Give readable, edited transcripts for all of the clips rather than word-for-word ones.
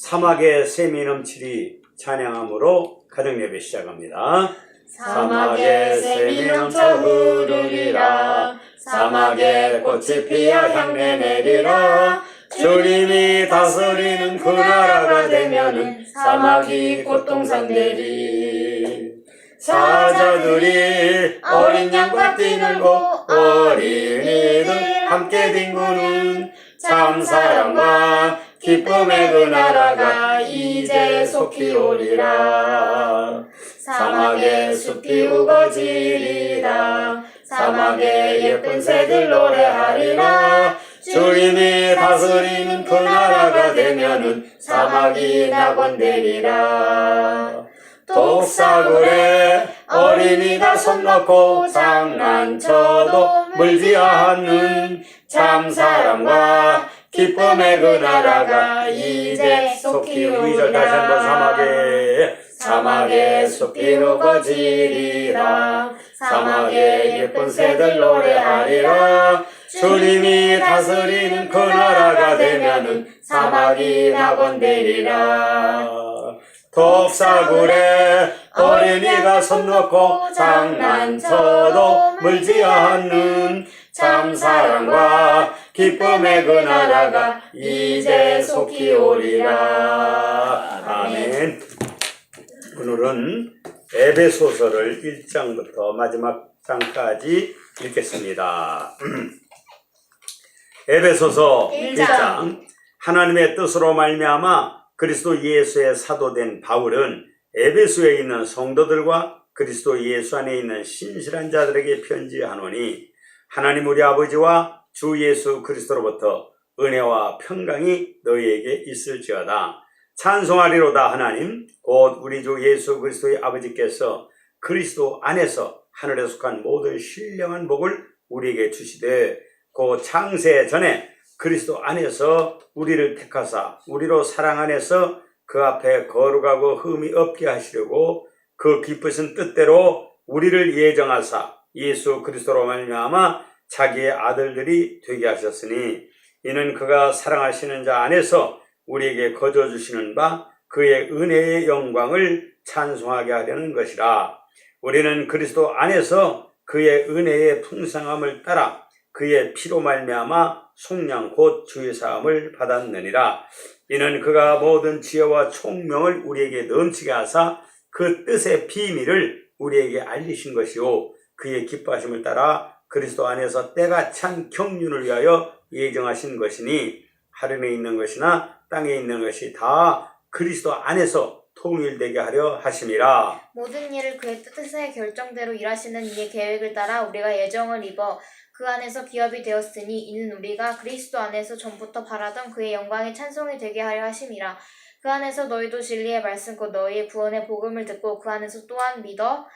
사막에 샘이 넘치리 찬양함으로 가정예배 시작합니다. 사막에 샘이 넘쳐 흐르리라. 사막에 꽃이 피어 향내 내리라. 주님이 다스리는 그 나라가 되면은 사막이 꽃동산 되리. 사자들이 어린 양과 띠들고 어린이들 함께 뒹구는 참사랑과 기쁨의 그 나라가 이제 속히 오리라. 사막에 숲이 우거지리라. 사막에 예쁜 새들 노래하리라. 주님이 다스리는 그 나라가 되면은 사막이 낙원되리라. 독사굴에 어린이가 손 넣고 장난쳐도 물지 않는 참사랑과 기쁨의 그 나라가 이제 속히 오리라. 다시 한번 사막에 숲이 우거지리라. 사막에 예쁜 새들 노래하리라. 주님이 다스리는 그 나라가 되면은 사막이 낙원되리라. 독사굴에 어린이가 손 넣고 장난쳐도 물지 않는 참사랑과 기쁨의 그 나라가 이제 속히 오리라. 아멘. 오늘은 에베소서를 1장부터 마지막 장까지 읽겠습니다. 에베소서 1장. 하나님의 뜻으로 말미암아 그리스도 예수의 사도된 바울은 에베소에 있는 성도들과 그리스도 예수 안에 있는 신실한 자들에게 편지하노니, 하나님 우리 아버지와 주 예수 그리스도로부터 은혜와 평강이 너희에게 있을지어다. 찬송하리로다. 하나님 곧 우리 주 예수 그리스도의 아버지께서 그리스도 안에서 하늘에 속한 모든 신령한 복을 우리에게 주시되, 그 창세 전에 그리스도 안에서 우리를 택하사 우리로 사랑 안에서 그 앞에 거룩하고 흠이 없게 하시려고 그 기쁘신 뜻대로 우리를 예정하사 예수 그리스도로 말미암아 자기의 아들들이 되게 하셨으니, 이는 그가 사랑하시는 자 안에서 우리에게 거저 주시는 바 그의 은혜의 영광을 찬송하게 하려는 것이라. 우리는 그리스도 안에서 그의 은혜의 풍성함을 따라 그의 피로 말미암아 속량 곧 주의 사함을 받았느니라. 이는 그가 모든 지혜와 총명을 우리에게 넘치게 하사 그 뜻의 비밀을 우리에게 알리신 것이요, 그의 기뻐하심을 따라 그리스도 안에서 때가 찬 경륜을 위하여 예정하신 것이니, 하늘에 있는 것이나 땅에 있는 것이 다 그리스도 안에서 통일되게 하려 하심이라. 모든 일을 그의 뜻의 결정대로 일하시는 이의 계획을 따라 우리가 예정을 입어 그 안에서 기업이 되었으니, 이는 우리가 그리스도 안에서 전부터 바라던 그의 영광의 찬송이 되게 하려 하심이라. 그 안에서 너희도 진리의 말씀 곧 너희의 구원의 복음을 듣고 그 안에서 또한 믿어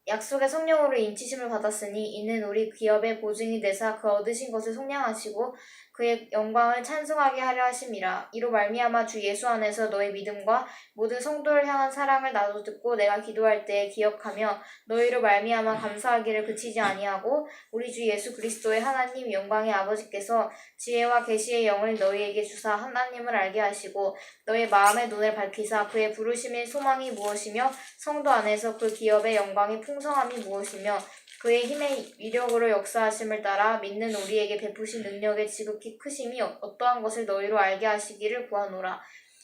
약속의 성령으로 인치심을 받았으니, 이는 우리 기업의 보증이 되사 그 얻으신 것을 속량하시고 그의 영광을 찬송하게 하려 하심이라. 이로 말미암아 주 예수 안에서 너희 믿음과 모든 성도를 향한 사랑을 나도 듣고 내가 기도할 때에 기억하며 너희로 말미암아 감사하기를 그치지 아니하고, 우리 주 예수 그리스도의 하나님 영광의 아버지께서 지혜와 계시의 영을 너희에게 주사 하나님을 알게 하시고 너희 마음의 눈을 밝히사 그의 부르심의 소망이 무엇이며 성도 안에서 그 기업의 영광의 풍성함이 무엇이며 그의 힘의 위력으로 역사하심을 따라 믿는 우리에게 베푸신 능력의 지극히 크심이 어떠한 것을 너희로 알게 하시기를 구하노라.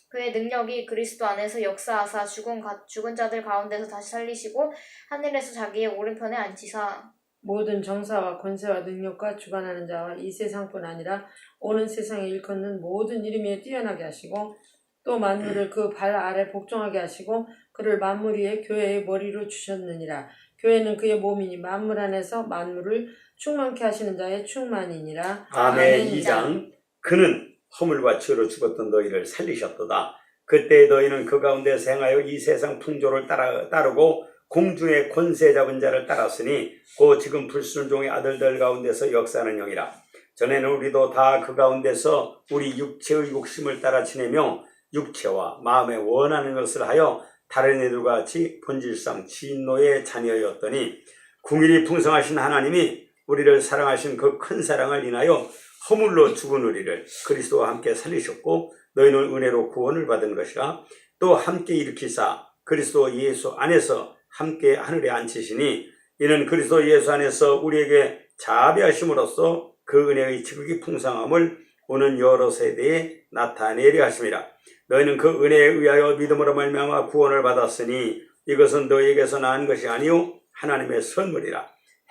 그의 능력이 그리스도 안에서 역사하사 죽은 자들 가운데서 다시 살리시고 하늘에서 자기의 오른편에 앉히사 모든 정사와 권세와 능력과 주관하는 자와 이 세상뿐 아니라 오는 세상에 일컫는 모든 이름에 뛰어나게 하시고, 또 만물을 그 발 아래 복종하게 하시고 그를 만물 위에 교회의 머리로 주셨느니라. 교회는 그의 몸이니 만물 안에서 만물을 충만케 하시는 자의 충만이니라. 아멘. 2장. 그는 허물과 죄로 죽었던 너희를 살리셨도다. 그때 너희는 그 가운데서 행하여 이 세상 풍조를 따르고 공중의 권세 잡은 자를 따랐으니, 곧 지금 불순종의 아들들 가운데서 역사하는 영이라. 전에는 우리도 다 그 가운데서 우리 육체의 욕심을 따라 지내며 육체와 마음에 원하는 것을 하여 다른 애들과 같이 본질상 진노의 자녀였더니, 궁일이 풍성하신 하나님이 우리를 사랑하신 그 큰 사랑을 인하여 허물로 죽은 우리를 그리스도와 함께 살리셨고 너희는 은혜로 구원을 받은 것이라. 또 함께 일으키사 그리스도 예수 안에서 함께 하늘에 앉히시니 이는 그리스도 예수 안에서 우리에게 자비하심으로써 그 은혜의 지극히 풍성함을 오는 여러 세대에 나타내려 하심이라. 너희는 그 은혜에 의하여 믿음으로 말미암아 구원을 받았으니 이것은 너희에게서 난 것이 아니요 하나님의 선물이라.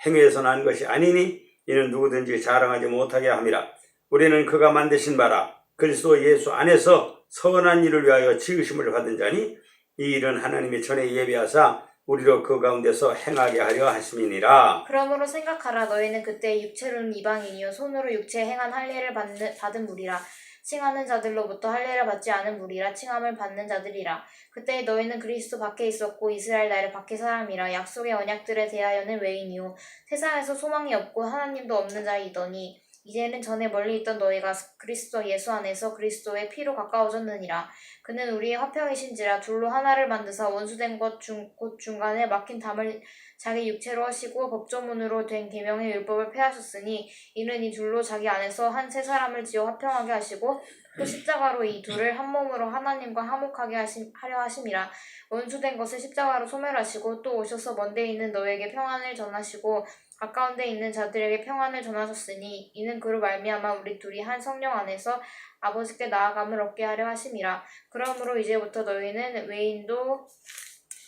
행위에서 난 것이 아니니 이는 누구든지 자랑하지 못하게 함이라. 우리는 그가 만드신 바라 그리스도 예수 안에서 선한 일을 위하여 지으심을 받은 자니 이 일은 하나님이 전에 예비하사 우리로 그 가운데서 행하게 하려 하심이니라. 그러므로 생각하라. 너희는 그때 육체로는 이방인이요 손으로 육체에 행한 할례를 받은 무리라. 칭하는 자들로부터 할례를 받지 않은 무리라. 칭함을 받는 자들이라. 그때 너희는 그리스도 밖에 있었고 이스라엘 나라의 밖의 사람이라. 약속의 언약들에 대하여는 외인이요 세상에서 소망이 없고 하나님도 없는 자이더니 이제는 전에 멀리 있던 너희가 그리스도 예수 안에서 그리스도의 피로 가까워졌느니라. 그는 우리의 화평이신지라. 둘로 하나를 만드사 원수된 것 곧 중간에 막힌 담을 자기 육체로 하시고 법조문으로 된 계명의 율법을 폐하셨으니 이는 이 둘로 자기 안에서 한 새 사람을 지어 화평하게 하시고 또 십자가로 이 둘을 한 몸으로 하나님과 화목하게 하려 하심이라. 원수된 것을 십자가로 소멸하시고 또 오셔서 먼데 있는 너에게 평안을 전하시고 가까운 데 있는 자들에게 평안을 전하셨으니 이는 그로 말미암아 우리 둘이 한 성령 안에서 아버지께 나아감을 얻게 하려 하심이라. 그러므로 이제부터 너희는 외인도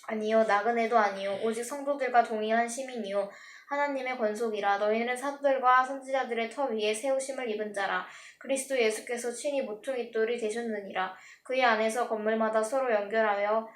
아니요 나그네도 아니요 오직 성도들과 동의한 시민이요 하나님의 권속이라. 너희는 사도들과 선지자들의 터 위에 세우심을 입은 자라. 그리스도 예수께서 친히 모퉁이돌이 되셨느니라. 그의 안에서 건물마다 서로 연결하여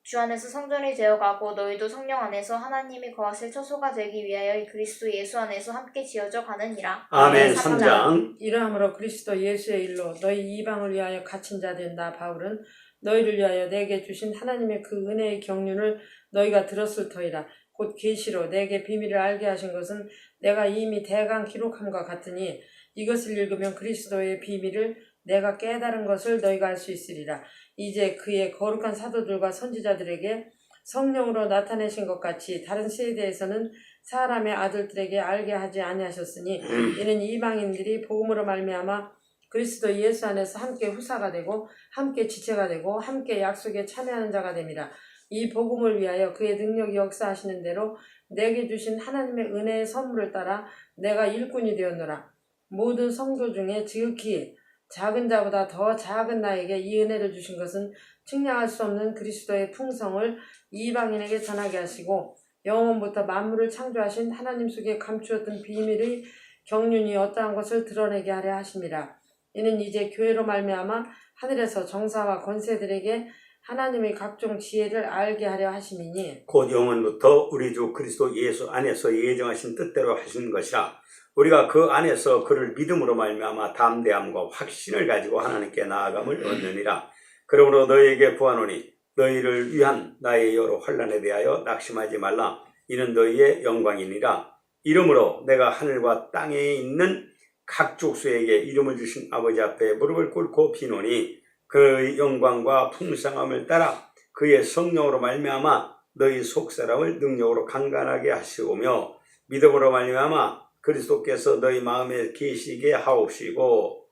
주 안에서 성전이 되어가고 너희도 성령 안에서 하나님이 거하실 처소가 되기 위하여 그리스도 예수 안에서 함께 지어져 가느니라. 아멘. 3장. 이러함으로 그리스도 예수의 일로 너희 이방을 위하여 갇힌 자 된 나 바울은 너희를 위하여 내게 주신 하나님의 그 은혜의 경륜을 너희가 들었을 터이라. 곧 계시로 내게 비밀을 알게 하신 것은 내가 이미 대강 기록함과 같으니 이것을 읽으면 그리스도의 비밀을 내가 깨달은 것을 너희가 알 수 있으리라. 이제 그의 거룩한 사도들과 선지자들에게 성령으로 나타내신 것 같이 다른 세대에서는 사람의 아들들에게 알게 하지 아니하셨으니 이는 이방인들이 복음으로 말미암아 그리스도 예수 안에서 함께 후사가 되고 함께 지체가 되고 함께 약속에 참여하는 자가 됨이라. 이 복음을 위하여 그의 능력이 역사하시는 대로 내게 주신 하나님의 은혜의 선물을 따라 내가 일꾼이 되었노라. 모든 성도 중에 지극히 작은 자보다 더 작은 나에게 이 은혜를 주신 것은 측량할 수 없는 그리스도의 풍성을 이방인에게 전하게 하시고 영원부터 만물을 창조하신 하나님 속에 감추었던 비밀의 경륜이 어떠한 것을 드러내게 하려 하심이라. 이는 이제 교회로 말미암아 하늘에서 정사와 권세들에게 하나님의 각종 지혜를 알게 하려 하심이니 곧 영원부터 우리 주 그리스도 예수 안에서 예정하신 뜻대로 하신 것이라. 우리가 그 안에서 그를 믿음으로 말미암아 담대함과 확신을 가지고 하나님께 나아감을 얻느니라. 그러므로 너희에게 구하노니 너희를 위한 나의 여러 환난에 대하여 낙심하지 말라. 이는 너희의 영광이니라. 이러므로 내가 하늘과 땅에 있는 각 족속에게 이름을 주신 아버지 앞에 무릎을 꿇고 비노니 그의 영광과 풍성함을 따라 그의 성령으로 말미암아 너희 속사람을 능력으로 강건하게 하시오며 믿음으로 말미암아 그리스도께서 너희 마음에 계시게 하옵시고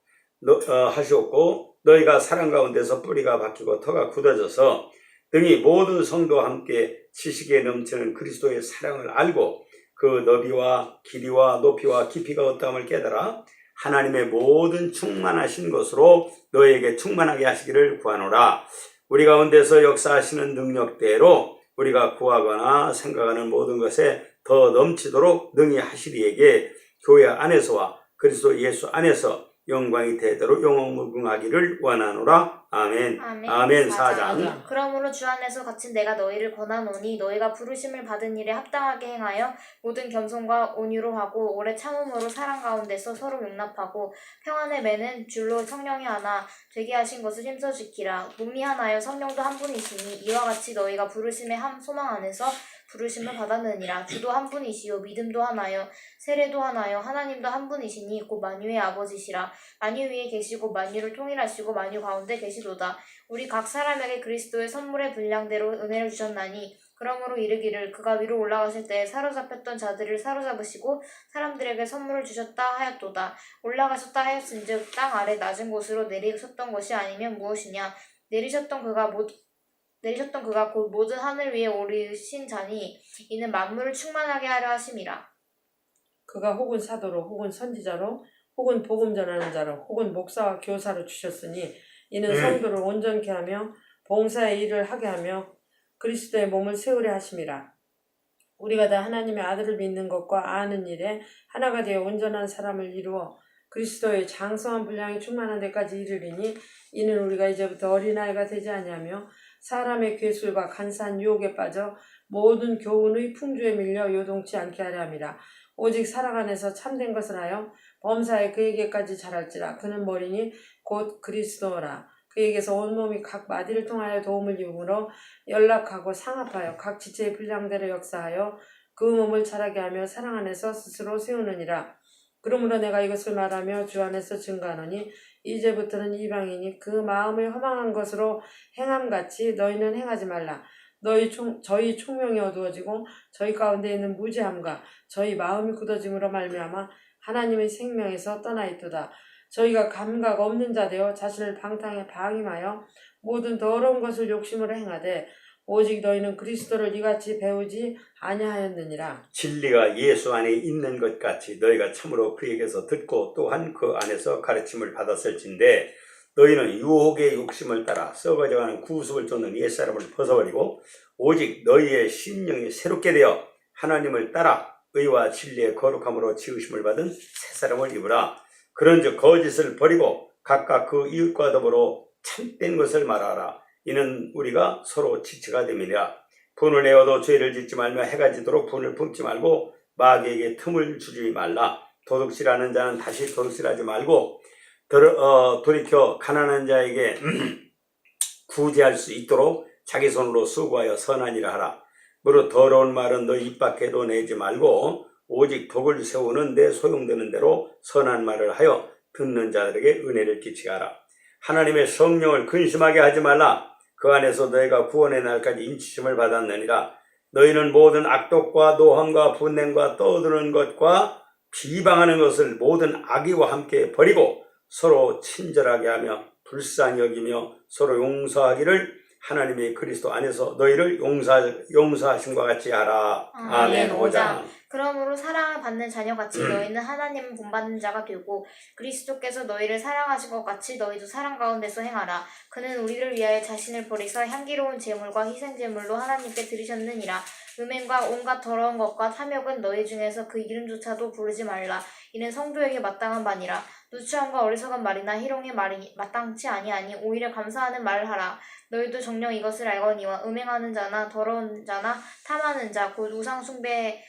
하시옵고 너희가 사랑 가운데서 뿌리가 박히고 터가 굳어져서 등이 모든 성도와 함께 지식에 넘치는 그리스도의 사랑을 알고 그 너비와 길이와 높이와 깊이가 어떠함을 깨달아 하나님의 모든 충만하신 것으로 너희에게 충만하게 하시기를 구하노라. 우리 가운데서 역사하시는 능력대로 우리가 구하거나 생각하는 모든 것에 더 넘치도록 능히 하시리에게 교회 안에서와 그리스도 예수 안에서 영광이 대대로 영원무궁하기를 원하노라. 아멘. 아멘. 4장. 그러므로 주 안에서 갇힌 내가 너희를 권하노니 너희가 부르심을 받은 일에 합당하게 행하여 모든 겸손과 온유로 하고 오래 참음으로 사랑 가운데서 서로 용납하고 평안을 매는 줄로 성령이 하나 되게 하신 것을 힘써 지키라. 몸이 하나여 성령도 한 분이시니 이와 같이 너희가 부르심의 한 소망 안에서 부르심을 받았느니라. 주도 한 분이시요 믿음도 하나요 세례도 하나요 하나님도 한 분이시니 곧 만유의 아버지시라. 만유 위에 계시고 만유를 통일하시고 만유 가운데 계시도다. 우리 각 사람에게 그리스도의 선물의 분량대로 은혜를 주셨나니 그러므로 이르기를 그가 위로 올라가실 때에 사로잡혔던 자들을 사로잡으시고 사람들에게 선물을 주셨다 하였도다. 올라가셨다 하였은즉 땅 아래 낮은 곳으로 내리셨던 것이 아니면 무엇이냐. 내리셨던 그가 곧 모든 하늘 위에 오르신 자니 이는 만물을 충만하게 하려 하심이라. 그가 혹은 사도로 혹은 선지자로 혹은 복음 전하는 자로 혹은 목사와 교사로 주셨으니 이는 성도를 온전케 하며 봉사의 일을 하게 하며 그리스도의 몸을 세우려 하심이라. 우리가 다 하나님의 아들을 믿는 것과 아는 일에 하나가 되어 온전한 사람을 이루어 그리스도의 장성한 분량이 충만한 데까지 이르리니 이는 우리가 이제부터 어린아이가 되지 아니하며 사람의 괴술과 간사한 유혹에 빠져 모든 교훈의 풍조에 밀려 요동치 않게 하려 함이라. 오직 사랑 안에서 참된 것을 하여 범사에 그에게까지 자랄지라. 그는 머리니 곧 그리스도라. 그에게서 온몸이 각 마디를 통하여 도움을 이루므로 연락하고 상합하여 각 지체의 분량대로 역사하여 그 몸을 자라게 하며 사랑 안에서 스스로 세우느니라. 그러므로 내가 이것을 말하며 주 안에서 증거하노니 이제부터는 이방인이 그 마음을 허망한 것으로 행함같이 너희는 행하지 말라. 저희 총명이 어두워지고 저희 가운데 있는 무지함과 저희 마음이 굳어짐으로 말미암아 하나님의 생명에서 떠나 있도다. 저희가 감각 없는 자 되어 자신을 방탕에 방임하여 모든 더러운 것을 욕심으로 행하되 오직 너희는 그리스도를 이같이 배우지 아니하였느니라. 진리가 예수 안에 있는 것 같이 너희가 참으로 그에게서 듣고 또한 그 안에서 가르침을 받았을진데 너희는 유혹의 욕심을 따라 썩어져가는 구속을 쫓는 옛사람을 벗어버리고 오직 너희의 심령이 새롭게 되어 하나님을 따라 의와 진리의 거룩함으로 지으심을 받은 새 사람을 입으라. 그런즉 거짓을 버리고 각각 그 이웃과 더불어 참된 것을 말하라. 이는 우리가 서로 지체가 됨이라. 분을 내어도 죄를 짓지 말며 해가 지도록 분을 품지 말고 마귀에게 틈을 주지 말라. 도둑질하는 자는 다시 도둑질하지 말고 돌이켜 가난한 자에게 구제할 수 있도록 자기 손으로 수고하여 선한 일을 하라. 무릇 더러운 말은 너 입 밖에도 내지 말고 오직 덕을 세우는 데 소용되는 대로 선한 말을 하여 듣는 자들에게 은혜를 끼치게 하라. 하나님의 성령을 근심하게 하지 말라. 그 안에서 너희가 구원의 날까지 인치심을 받았느니라. 너희는 모든 악독과 노함과 분냄과 떠드는 것과 비방하는 것을 모든 악의와 함께 버리고 서로 친절하게 하며 불쌍히 여기며 서로 용서하기를 하나님의 그리스도 안에서 너희를 용서하심과 같이 하라. 아멘. 5장. 그러므로 사랑을 받는 자녀같이 너희는 하나님을 본받는 자가 되고 그리스도께서 너희를 사랑하신 것 같이 너희도 사랑 가운데서 행하라. 그는 우리를 위하여 자신을 버리사 향기로운 제물과 희생제물로 하나님께 드리셨느니라. 음행과 온갖 더러운 것과 탐욕은 너희 중에서 그 이름조차도 부르지 말라. 이는 성도에게 마땅한 바니라. 누추함과 어리석은 말이나 희롱의 말이 마땅치 아니하니 오히려 감사하는 말을 하라. 너희도 정녕 이것을 알거니와 음행하는 자나 더러운 자나 탐하는 자 곧 우상 숭배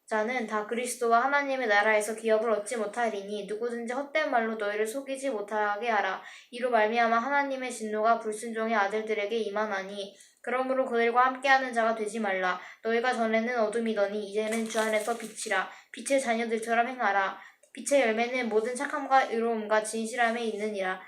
자는 다 그리스도와 하나님의 나라에서 기업을 얻지 못하리니 누구든지 헛된 말로 너희를 속이지 못하게 하라. 이로 말미암아 하나님의 진노가 불순종의 아들들에게 임하나니 그러므로 그들과 함께하는 자가 되지 말라. 너희가 전에는 어둠이더니 이제는 주 안에서 빛이라. 빛의 자녀들처럼 행하라. 빛의 열매는 모든 착함과 의로움과 진실함에 있느니라.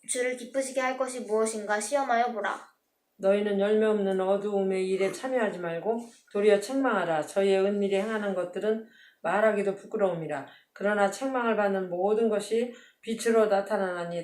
주를 기쁘시게 할 것이 무엇인가 시험하여 보라. 너희는 열매 없는 어두움의 일에 참여하지 말고 도리어 책망하라. 저희의 은밀히 행하는 것들은 말하기도 부끄러움이라. 그러나 책망을 받는 모든 것이 빛으로 나타나나니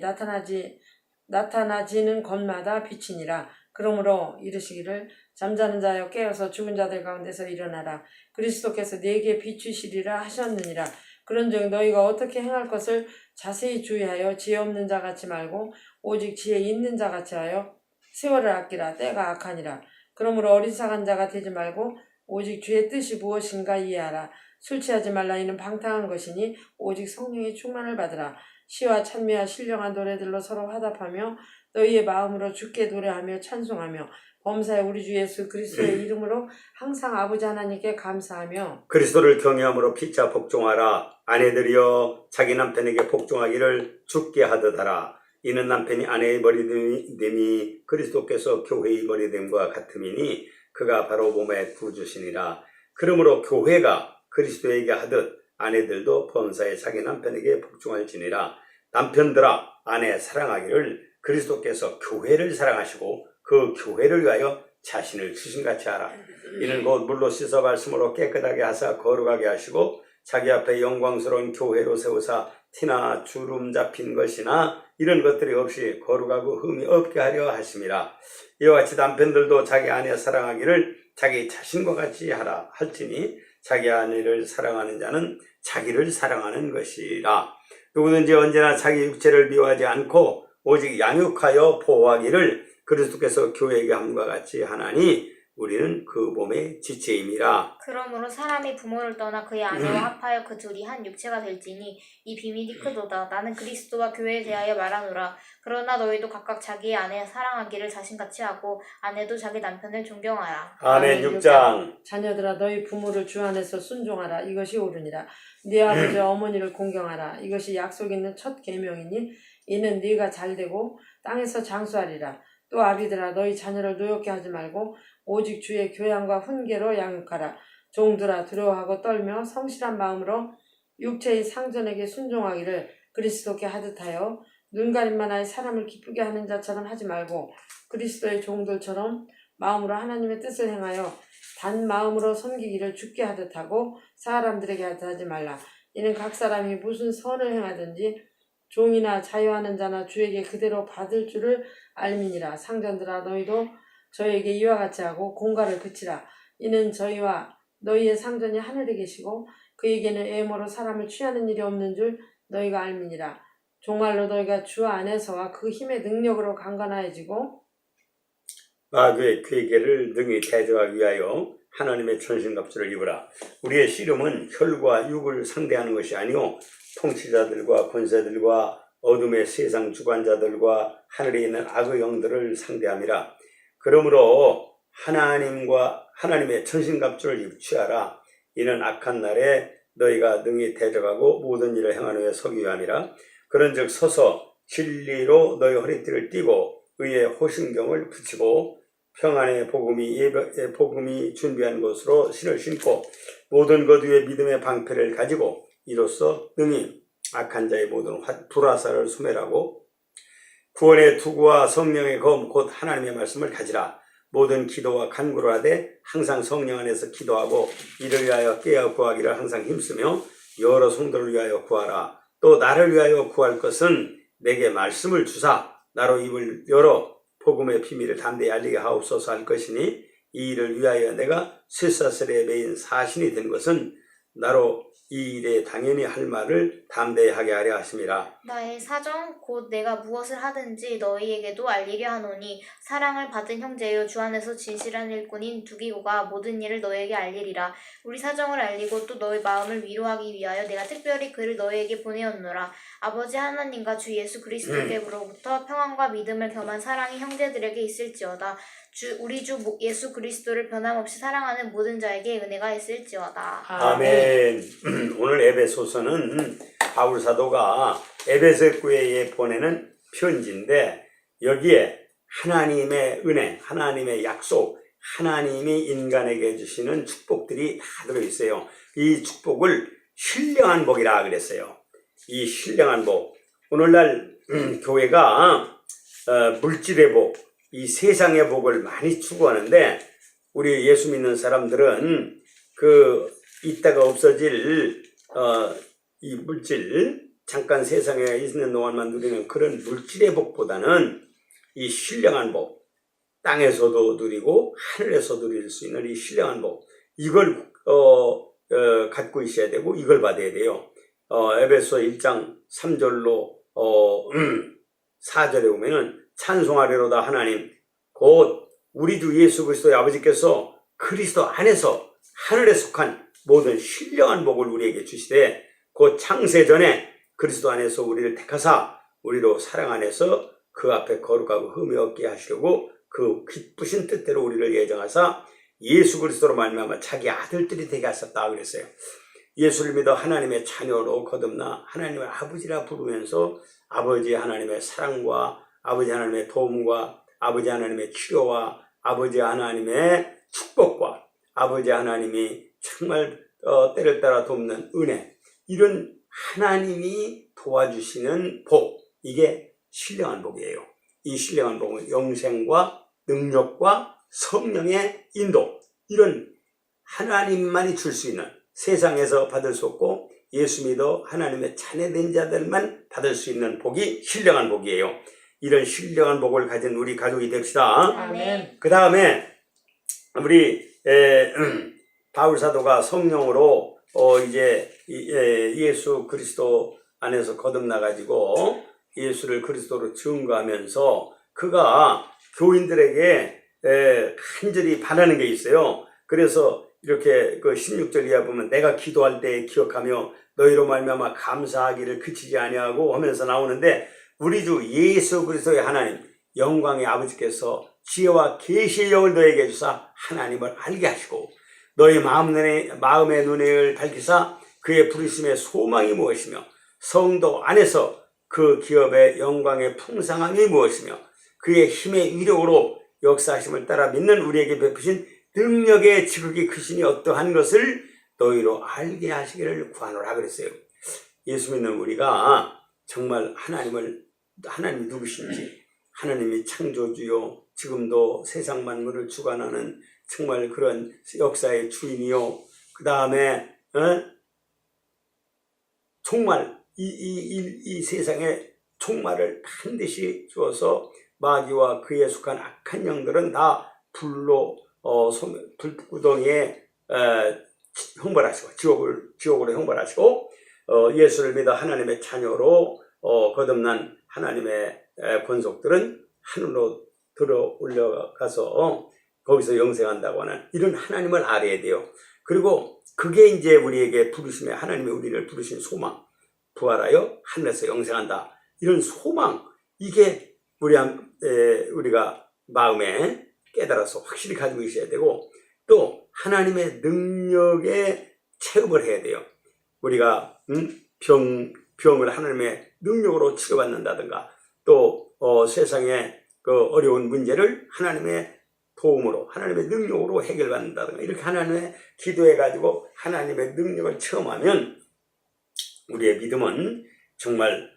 나타나지는 것마다 빛이니라. 그러므로 이르시기를 잠자는 자여 깨어서 죽은 자들 가운데서 일어나라. 그리스도께서 네게 비추시리라 하셨느니라. 그런즉 너희가 어떻게 행할 것을 자세히 주의하여 지혜 없는 자같이 말고 오직 지혜 있는 자같이 하여 세월을 아끼라. 때가 악하니라. 그러므로 어리석은 자가 되지 말고 오직 주의 뜻이 무엇인가 이해하라. 술 취하지 말라. 이는 방탕한 것이니 오직 성령의 충만을 받으라. 시와 찬미와 신령한 노래들로 서로 화답하며 너희의 마음으로 주께 노래하며 찬송하며 범사에 우리 주 예수 그리스도의 이름으로 항상 아버지 하나님께 감사하며 그리스도를 경외함으로 피차 복종하라. 아내들이여 자기 남편에게 복종하기를 죽게 하듯 하라. 이는 남편이 아내의 머리됨이 그리스도께서 교회의 머리됨과 같음이니 그가 바로 몸의 구주시니라. 그러므로 교회가 그리스도에게 하듯 아내들도 범사에 자기 남편에게 복종할지니라. 남편들아 아내 사랑하기를 그리스도께서 교회를 사랑하시고 그 교회를 위하여 자신을 주신같이 하라. 이는 곧 물로 씻어 발심으로 깨끗하게 하사 거룩하게 하시고 자기 앞에 영광스러운 교회로 세우사 티나 주름 잡힌 것이나 이런 것들이 없이 거룩하고 흠이 없게 하려 하심이라. 이와 같이 남편들도 자기 아내 사랑하기를 자기 자신과 같이 하라 할지니 자기 아내를 사랑하는 자는 자기를 사랑하는 것이라. 누구든지 언제나 자기 육체를 미워하지 않고 오직 양육하여 보호하기를 그리스도께서 교회에게 함과 같이 하나니 우리는 그 몸의 지체임이라. 그러므로 사람이 부모를 떠나 그의 아내와 합하여 그 둘이 한 육체가 될지니 이 비밀이 크도다. 나는 그리스도와 교회에 대하여 말하노라. 그러나 너희도 각각 자기의 아내 사랑하기를 자신같이 하고 아내도 자기 남편을 존경하라. 아멘. 6장. 자녀들아 너희 부모를 주 안에서 순종하라. 이것이 옳으니라. 네 아버지와 어머니를 공경하라. 이것이 약속 있는 첫 계명이니 이는 네가 잘되고 땅에서 장수하리라. 또 아비들아 너희 자녀를 노엽게 하지 말고 오직 주의 교양과 훈계로 양육하라. 종들아 두려워하고 떨며 성실한 마음으로 육체의 상전에게 순종하기를 그리스도께 하듯하여 눈가림만하여 사람을 기쁘게 하는 자처럼 하지 말고 그리스도의 종들처럼 마음으로 하나님의 뜻을 행하여 단 마음으로 섬기기를 주께 하듯하고 사람들에게 하듯하지 말라. 이는 각 사람이 무슨 선을 행하든지 종이나 자유하는 자나 주에게 그대로 받을 줄을 알미니라. 상전들아 너희도 저에게 이와 같이 하고 공갈을 그치라. 이는 저희와 너희의 상전이 하늘에 계시고 그에게는 애모로 사람을 취하는 일이 없는 줄 너희가 알미니라. 정말로 너희가 주 안에서와 그 힘의 능력으로 강건하여지고 마귀의 괴계를 능히 대적하기 위하여 하나님의 전신갑주를 입으라. 우리의 씨름은 혈과 육을 상대하는 것이 아니오 통치자들과 권세들과 어둠의 세상 주관자들과 하늘에 있는 악의 영들을 상대함이라. 그러므로 하나님의 전신갑주를 취하라. 이는 악한 날에 너희가 능히 대적하고 모든 일을 행한 후에 서기 위함이라. 그런즉 서서 진리로 너희 허리띠를 띠고 의의 호신경을 붙이고 평안의 복음이 준비한 곳으로 신을 신고 모든 것 위에 믿음의 방패를 가지고 이로써 능히 악한 자의 모든 불화살을 소멸하고 구원의 투구와 성령의 검 곧 하나님의 말씀을 가지라. 모든 기도와 간구를 하되 항상 성령 안에서 기도하고 이를 위하여 깨어 구하기를 항상 힘쓰며 여러 성도를 위하여 구하라. 또 나를 위하여 구할 것은 내게 말씀을 주사 나로 입을 열어 복음의 비밀을 담대히 알리게 하옵소서 할 것이니 이 일을 위하여 내가 쇠사슬에 매인 사신이 된 것은 나로 이 일에 당연히 할 말을 담대히 하게 하려 하심이라. 나의 사정 곧 내가 무엇을 하든지 너희에게도 알리려 하노니 사랑을 받은 형제여 주 안에서 진실한 일꾼인 두기고가 모든 일을 너희에게 알리리라. 우리 사정을 알리고 또 너희 마음을 위로하기 위하여 내가 특별히 그를 너희에게 보내었노라. 아버지 하나님과 주 예수 그리스도께로부터 평안과 믿음을 겸한 사랑이 형제들에게 있을지어다. 우리 주 예수 그리스도를 변함없이 사랑하는 모든 자에게 은혜가 있을지어다. 아멘. 오늘 에베소서는 바울 사도가 에베소 교회에 보내는 편지인데 여기에 하나님의 은혜, 하나님의 약속, 하나님이 인간에게 주시는 축복들이 다 들어있어요. 이 축복을 신령한 복이라 그랬어요. 이 신령한 복. 오늘날 교회가 물질의 복, 이 세상의 복을 많이 추구하는데 우리 예수 믿는 사람들은 이따가 없어질 이 물질, 잠깐 세상에 있는 동안만 누리는 그런 물질의 복보다는 이 신령한 복, 땅에서도 누리고 하늘에서 누릴 수 있는 이 신령한 복, 이걸 갖고 있어야 되고 이걸 받아야 돼요. 에베소 1장 3절로 4절에 보면은 찬송하리로다 하나님 곧 우리 주 예수 그리스도의 아버지께서 그리스도 안에서 하늘에 속한 모든 신령한 복을 우리에게 주시되 곧 창세 전에 그리스도 안에서 우리를 택하사 우리로 사랑 안에서 그 앞에 거룩하고 흠이 없게 하시려고 그 기쁘신 뜻대로 우리를 예정하사 예수 그리스도로 말미암아 자기 아들들이 되게 하셨다 그랬어요. 예수를 믿어 하나님의 자녀로 거듭나 하나님의 아버지라 부르면서 아버지 하나님의 사랑과 아버지 하나님의 도움과 아버지 하나님의 치료와 아버지 하나님의 축복과 아버지 하나님이 정말 때를 따라 돕는 은혜, 이런 하나님이 도와주시는 복, 이게 신령한 복이에요. 이 신령한 복은 영생과 능력과 성령의 인도, 이런 하나님만이 줄 수 있는, 세상에서 받을 수 없고 예수 믿어 하나님의 자녀된 자들만 받을 수 있는 복이 신령한 복이에요. 이런 신령한 복을 가진 우리 가족이 됩시다. 아멘. 그 다음에 우리 바울 사도가 성령으로 이제 예수 그리스도 안에서 거듭나 가지고 예수를 그리스도로 증거하면서 그가 교인들에게 간절히 바라는 게 있어요. 그래서 이렇게 그 16절 이하 보면 내가 기도할 때 기억하며 너희로 말미암아 감사하기를 그치지 아니하고 하면서 나오는데, 우리 주 예수 그리스도의 하나님 영광의 아버지께서 지혜와 계시의 영을 너에게 주사 하나님을 알게 하시고 너희 마음의 눈을 밝히사 그의 부르심의 소망이 무엇이며 성도 안에서 그 기업의 영광의 풍성함이 무엇이며 그의 힘의 위력으로 역사하심을 따라 믿는 우리에게 베푸신 능력의 지극히 크시니 어떠한 것을 너희로 알게 하시기를 구하노라 그랬어요. 예수 믿는 우리가 정말 하나님이 누구신지, 하나님이 창조주요 지금도 세상 만물을 주관하는 정말 그런 역사의 주인이요, 그 다음에 정말 이 세상에 총말을 반드시 주어서 마귀와 그에 속한 악한 영들은 다 불구덩이에 형벌하시고 지옥으로 형벌하시고 예수를 믿어 하나님의 자녀로 거듭난 하나님의 권속들은 하늘로 들어 올려가서 거기서 영생한다고 하는 이런 하나님을 알아야 돼요. 그리고 그게 이제 우리에게 부르심에 하나님이 우리를 부르신 소망, 부활하여 하늘에서 영생한다, 이런 소망, 이게 우리가 마음에 깨달아서 확실히 가지고 있어야 되고, 또 하나님의 능력에 체험을 해야 돼요. 우리가 병을 하나님의 능력으로 치료받는다든가, 또 세상의 그 어려운 문제를 하나님의 도움으로, 하나님의 능력으로 해결받는다든가, 이렇게 하나님의 기도해가지고 하나님의 능력을 체험하면 우리의 믿음은 정말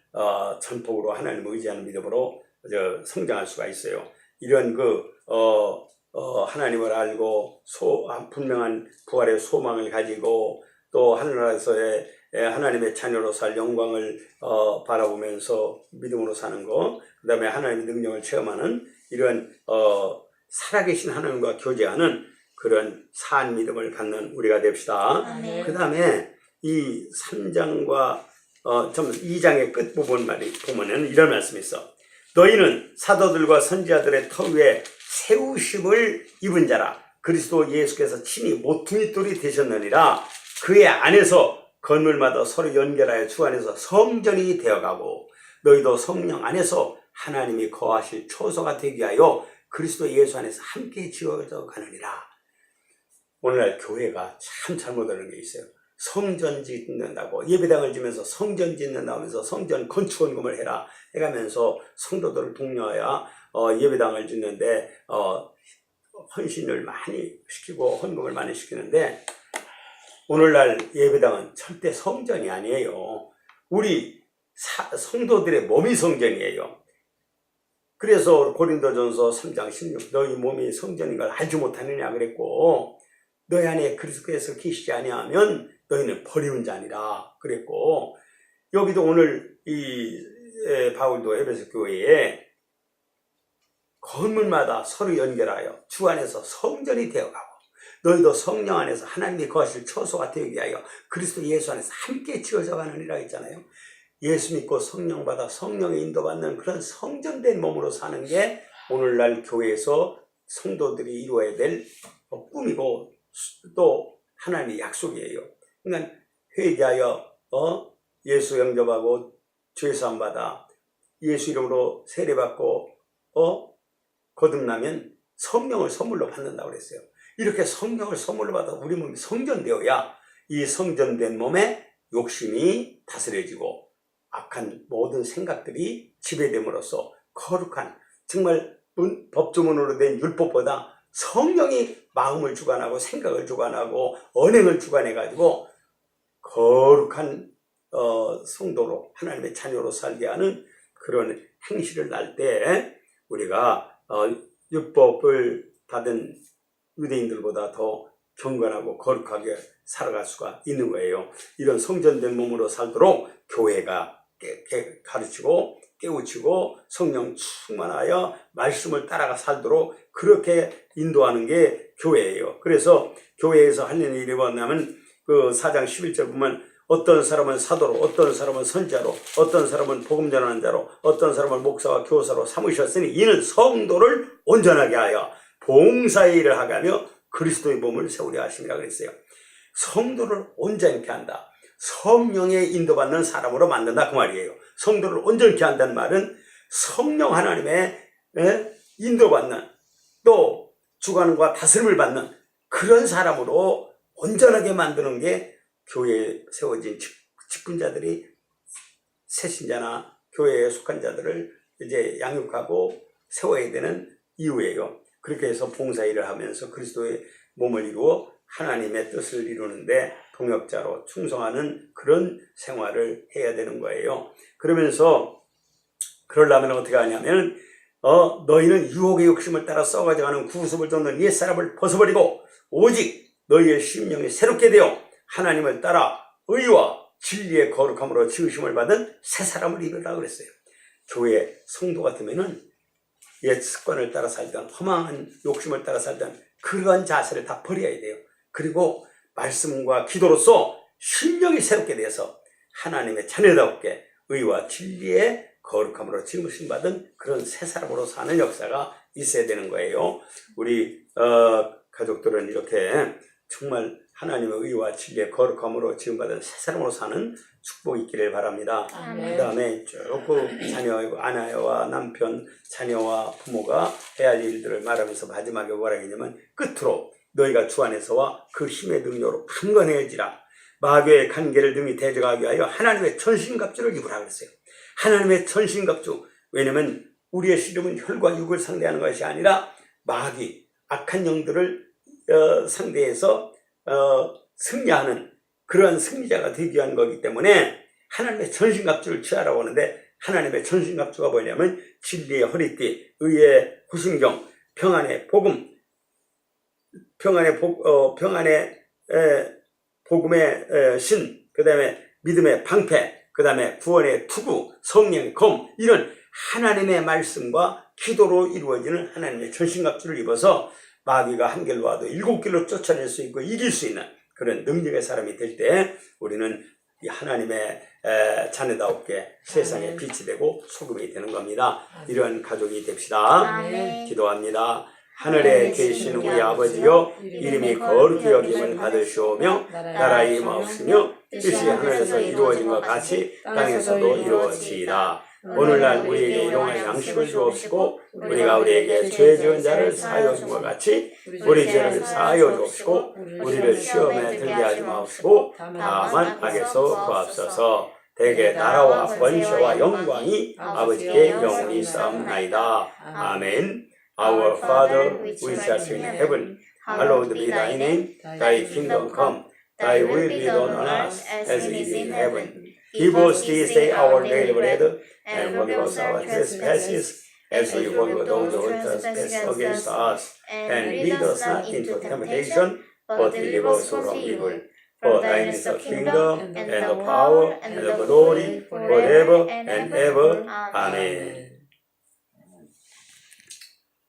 전폭으로 하나님을 의지하는 믿음으로 성장할 수가 있어요. 이런 하나님을 알고 분명한 부활의 소망을 가지고 또 하늘나라에서의 하나님의 자녀로 살 영광을 바라보면서 믿음으로 사는 것, 그 다음에 하나님의 능력을 체험하는 이런 살아계신 하나님과 교제하는 그런 산 믿음을 갖는 우리가 됩시다. 그 다음에 이 3장과 2장의 끝부분 말이 보면은 이런 말씀이 있어. 너희는 사도들과 선지자들의 터 위에 세우심을 입은 자라. 그리스도 예수께서 친히 모퉁이 돌이 되셨느니라. 그의 안에서 건물마다 서로 연결하여 주 안에서 성전이 되어가고 너희도 성령 안에서 하나님이 거하실 초소가 되기 위하여 그리스도 예수 안에서 함께 지어져 가느니라. 오늘날 교회가 참 잘못하는 게 있어요. 성전 짓는다고 예배당을 지면서 성전 짓는다고 하면서 성전 건축원금을 해라 해가면서 성도들을 독려하여 예배당을 짓는데 헌신을 많이 시키고 헌금을 많이 시키는데, 오늘날 예배당은 절대 성전이 아니에요. 우리 성도들의 몸이 성전이에요. 그래서 고린도전서 3장 16 너희 몸이 성전인 걸 알지 못하느냐 그랬고, 너희 안에 그리스도께서 계시지 아니하면 너희는 버리운 자니라 그랬고, 여기도 오늘 바울도 에베소 교회에 건물마다 서로 연결하여 주 안에서 성전이 되어가고 너희도 성령 안에서 하나님이 거하실 초소가 되기 위하여 그리스도 예수 안에서 함께 지어져 가느니라 했잖아요. 예수 믿고 성령 받아 성령의 인도받는 그런 성전된 몸으로 사는 게 오늘날 교회에서 성도들이 이루어야 될 꿈이고 또 하나님의 약속이에요. 그러니까 회개하여 예수 영접하고 죄사함 받아 예수 이름으로 세례받고 거듭나면 성령을 선물로 받는다고 그랬어요. 이렇게 성령을 선물로 받아 우리 몸이 성전되어야 이 성전된 몸에 욕심이 다스려지고 악한 모든 생각들이 지배됨으로써 거룩한, 정말 법조문으로 된 율법보다 성령이 마음을 주관하고 생각을 주관하고 언행을 주관해가지고 거룩한 성도로 하나님의 자녀로 살게 하는 그런 행실을 날 때 우리가 율법을 받은 유대인들보다 더 경건하고 거룩하게 살아갈 수가 있는 거예요. 이런 성전된 몸으로 살도록 교회가 가르치고 깨우치고 성령 충만하여 말씀을 따라가 살도록 그렇게 인도하는 게 교회예요. 그래서 교회에서 하는 일이 뭐냐면 그 4장 11절 보면 어떤 사람은 사도로, 어떤 사람은 선자로, 어떤 사람은 복음 전하는 자로, 어떤 사람은 목사와 교사로 삼으셨으니 이는 성도를 온전하게 하여 봉사의 일을 하게 하며 그리스도의 몸을 세우려 하심이라 그랬어요. 성도를 온전케 한다. 성령의 인도받는 사람으로 만든다 그 말이에요. 성도를 온전케 한다는 말은 성령 하나님의 인도받는 또 주관과 다스림을 받는 그런 사람으로 온전하게 만드는 게 교회에 세워진 직분자들이 새신자나 교회에 속한 자들을 이제 양육하고 세워야 되는 이유예요. 그렇게 해서 봉사일을 하면서 그리스도의 몸을 이루어 하나님의 뜻을 이루는데 동역자로 충성하는 그런 생활을 해야 되는 거예요. 그러면서 그러려면 어떻게 하냐면 너희는 유혹의 욕심을 따라 썩어져가는 구습을 쫓는 옛사람을 벗어버리고 오직 너희의 심령이 새롭게 되어 하나님을 따라 의와 진리의 거룩함으로 지으심을 받은 새 사람을 입으라 그랬어요. 교회 성도 같으면은 옛 습관을 따라 살던 허망한 욕심을 따라 살던 그러한 자세를 다 버려야 돼요. 그리고 말씀과 기도로서 심령이 새롭게 되어서 하나님의 자녀답게 의와 진리의 거룩함으로 지으심 받은 그런 새 사람으로 사는 역사가 있어야 되는 거예요. 우리 가족들은 이렇게 정말 하나님의 의와 진리의 거룩함으로 지음받은 새 사람으로 사는 축복이 있기를 바랍니다. 아멘. 그 다음에 조금 아내와 남편, 자녀와 부모가 해야 할 일들을 말하면서 마지막에 뭐라 했냐면 끝으로 너희가 주 안에서와 그 힘의 능력으로 강건해지라. 마귀의 관계를 등이 대적하기 위하여 하나님의 전신갑주를 입으라 그랬어요. 하나님의 전신갑주. 왜냐면 우리의 씨름은 혈과 육을 상대하는 것이 아니라 마귀, 악한 영들을 상대해서 승리하는 그러한 승리자가 되기 위한 거기 때문에 하나님의 전신갑주를 취하라고 하는데 하나님의 전신갑주가 뭐냐면 진리의 허리띠, 의의 호심경, 평안의 복음, 평안의 복음의 신, 그 다음에 믿음의 방패, 그 다음에 구원의 투구, 성령의 검, 이런 하나님의 말씀과 기도로 이루어지는 하나님의 전신갑주를 입어서 마귀가 한 길로 와도 7길로 쫓아낼 수 있고 이길 수 있는 그런 능력의 사람이 될 때 우리는 이 하나님의 자녀다웠게 세상에 빛이 되고 소금이 되는 겁니다. 이런 가족이 됩시다. 아멘. 기도합니다. 하늘에 계신 우리 아버지여, 이름이 거룩히 여김을 받으시오며 나라의 임하옵시며 뜻이 하늘에서 이루어진 것 같이 땅에서도 이루어지이다. 오늘날 우리에게 일용할 양식을 주옵시고 우리가 우리에게 죄 지은 자를 사하여 준 것 같이 우리 죄를 사하여 주옵시고 우리를 시험에 들게 하지 마옵시고 다만 악에서 구하옵소서. 대개 나라와 권세와 영광이 아버지께 영원히 있사옵나이다. 아멘. Our Father, which art in heaven, hallowed be thy name. Thy kingdom come. Thy will be done on us as it is in heaven. Give us this day our daily bread, and forgive us our trespasses, as we forgive those who trespass against us. And lead us not into temptation, but deliver us from evil. For thine is the kingdom, and the power, and the glory, forever and ever. Amen.